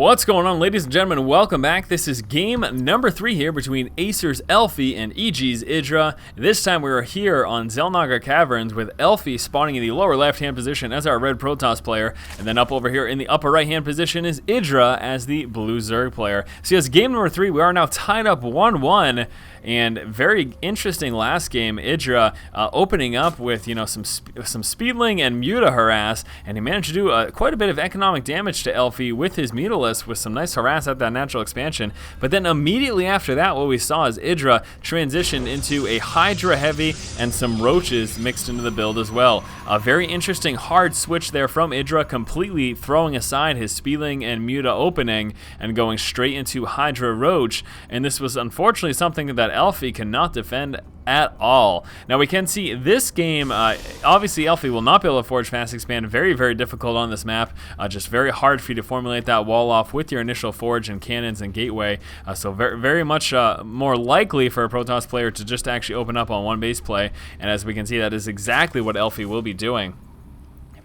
What's going on, ladies and gentlemen? Welcome back. This is game number 3 here between Acer's Elfi and EG's Idra. This time we are here on Zelnaga Caverns with Elfi spawning in the lower left-hand position as our red Protoss player, and then up over here in the upper right-hand position is Idra as the blue Zerg player. So yes, game number 3, we are now tied up 1-1. And very interesting last game, Idra opening up with some speedling and Muta harass, and he managed to do quite a bit of economic damage to Elfi with his Mutalisk with some nice harass at that natural expansion. But then immediately after that, what we saw is Idra transitioned into a Hydra heavy and some roaches mixed into the build as well. A very interesting hard switch there from Idra, completely throwing aside his speedling and Muta opening and going straight into Hydra roach. And this was unfortunately something that Elfi cannot defend at all. Now we can see this game, obviously Elfi will not be able to forge fast expand, very, very difficult on this map, just very hard for you to formulate that wall off with your initial forge and cannons and gateway, so very, very much more likely for a Protoss player to just actually open up on one base play, and as we can see, that is exactly what Elfi will be doing.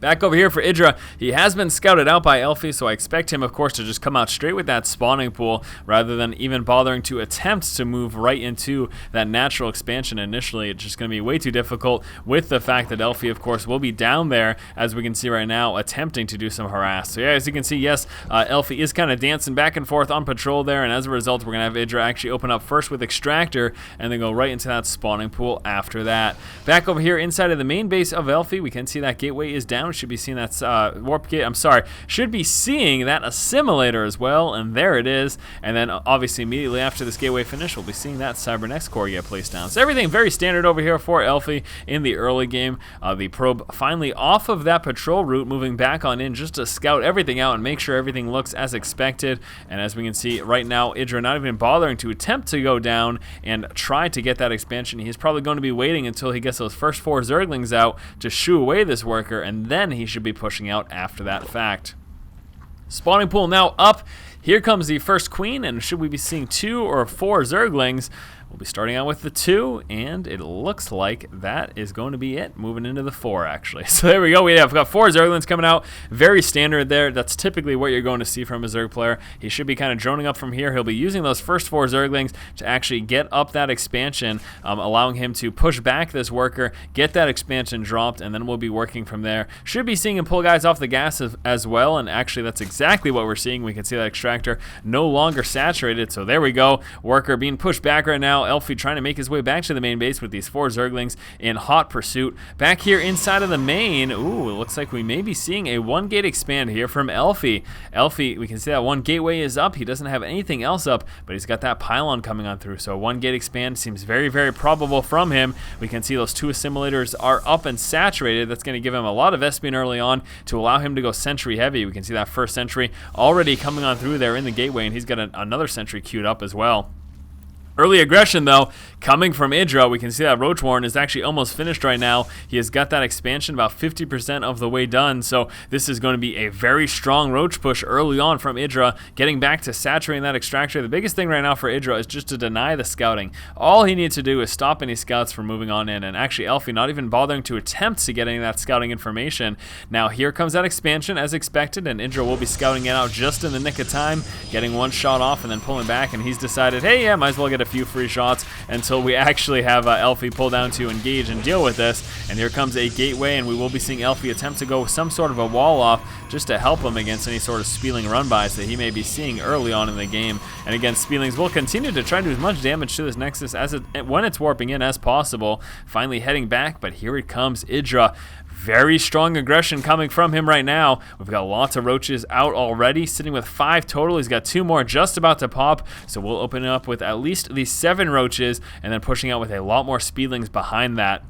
Back over here for Idra, he has been scouted out by Elfi, so I expect him, of course, to just come out straight with that spawning pool rather than even bothering to attempt to move right into that natural expansion initially. It's just going to be way too difficult with the fact that Elfi, of course, will be down there, as we can see right now, attempting to do some harass. So yeah, as you can see, yes, Elfi is kind of dancing back and forth on patrol there, and as a result, we're going to have Idra actually open up first with Extractor and then go right into that spawning pool after that. Back over here inside of the main base of Elfi, we can see that gateway is down. Should be seeing that warp gate. Should be seeing that assimilator as well, and there it is. And then obviously immediately after this gateway finish, we'll be seeing that Cybernex core get placed down. So everything very standard over here for Elfi in the early game. The probe finally off of that patrol route, moving back on in just to scout everything out and make sure everything looks as expected. And as we can see right now, Idra not even bothering to attempt to go down and try to get that expansion. He's probably going to be waiting until he gets those first 4 Zerglings out to shoo away this worker, and then he should be pushing out after that fact. Spawning pool now up. Here comes the first queen, and should we be seeing 2 or 4 Zerglings? We'll be starting out with the 2, and it looks like that is going to be it. Moving into the 4, actually. So there we go. We've got 4 Zerglings coming out. Very standard there. That's typically what you're going to see from a Zerg player. He should be kind of droning up from here. He'll be using those first 4 Zerglings to actually get up that expansion, allowing him to push back this worker, get that expansion dropped, and then we'll be working from there. Should be seeing him pull guys off the gas as well, and actually that's exactly what we're seeing. We can see that Extractor no longer saturated, so there we go. Worker being pushed back right now. Elfi trying to make his way back to the main base with these 4 Zerglings in hot pursuit. Back here inside of the main, ooh, it looks like we may be seeing a 1 gate expand here from Elfi. Elfi, we can see that 1 gateway is up. He doesn't have anything else up, but he's got that pylon coming on through. So 1 gate expand seems very, very probable from him. We can see those 2 assimilators are up and saturated. That's going to give him a lot of Espion early on to allow him to go sentry heavy. We can see that first sentry already coming on through there in the gateway, and he's got another sentry queued up as well. Early aggression, though, coming from Idra. We can see that Roach Warren is actually almost finished right now. He has got that expansion about 50% of the way done, so this is going to be a very strong Roach push early on from Idra, getting back to saturating that Extractor. The biggest thing right now for Idra is just to deny the scouting. All he needs to do is stop any scouts from moving on in, and actually Elfi not even bothering to attempt to get any of that scouting information. Now here comes that expansion as expected, and Idra will be scouting it out just in the nick of time, getting 1 shot off and then pulling back, and he's decided, hey, yeah, might as well get a few free shots until we actually have Elfi pull down to engage and deal with this. And here comes a gateway, and we will be seeing Elfi attempt to go with some sort of a wall off just to help him against any sort of Speedling run-bys that he may be seeing early on in the game. And again, Speedlings will continue to try to do as much damage to this Nexus when it's warping in as possible. Finally heading back, but here it comes, Idra. Very strong aggression coming from him right now. We've got lots of roaches out already, sitting with 5 total. He's got 2 more just about to pop, so we'll open it up with at least these 7 roaches, and then pushing out with a lot more Speedlings behind that.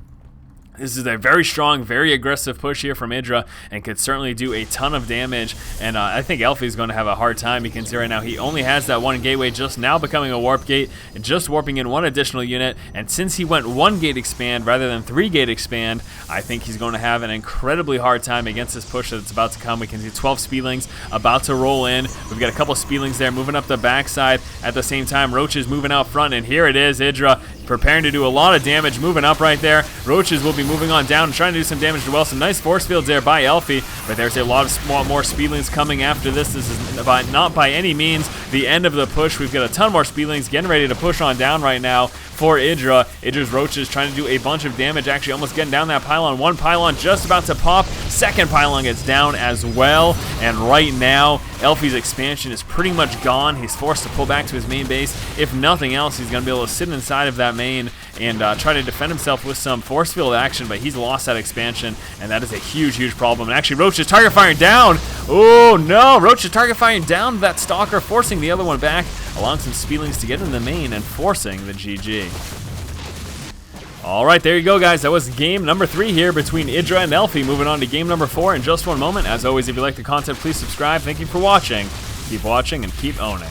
This is a very strong, very aggressive push here from Idra, and could certainly do a ton of damage. And I think Elfi is going to have a hard time. You can see right now he only has that 1 gateway, just now becoming a warp gate, and just warping in 1 additional unit. And since he went 1 gate expand rather than 3 gate expand, I think he's going to have an incredibly hard time against this push that's about to come. We can see 12 Speedlings about to roll in. We've got a couple Speedlings there moving up the backside. At the same time, Roaches moving out front, and here it is, Idra preparing to do a lot of damage, moving up right there. Roaches will be moving on down and trying to do some damage to well. Some nice force fields there by Elfi, but there's a lot of more speedlings coming after this. This is not by any means the end of the push. We've got a ton more speedlings getting ready to push on down right now for Idra. Idra's Roaches trying to do a bunch of damage, actually almost getting down that pylon. One pylon just about to pop. Second pylon gets down as well. And right now, Elfi's expansion is pretty much gone. He's forced to pull back to his main base. If nothing else, he's going to be able to sit inside of that main and try to defend himself with some force field action, but he's lost that expansion, and that is a huge, huge problem. And actually, Roach is target firing down. Oh, no. Roach is target firing down that Stalker, forcing the other one back, allowing some speedlings to get in the main and forcing the GG. All right, there you go, guys. That was game number 3 here between Idra and Elfi. Moving on to game number 4 in just one moment. As always, if you like the content, please subscribe. Thank you for watching. Keep watching and keep owning.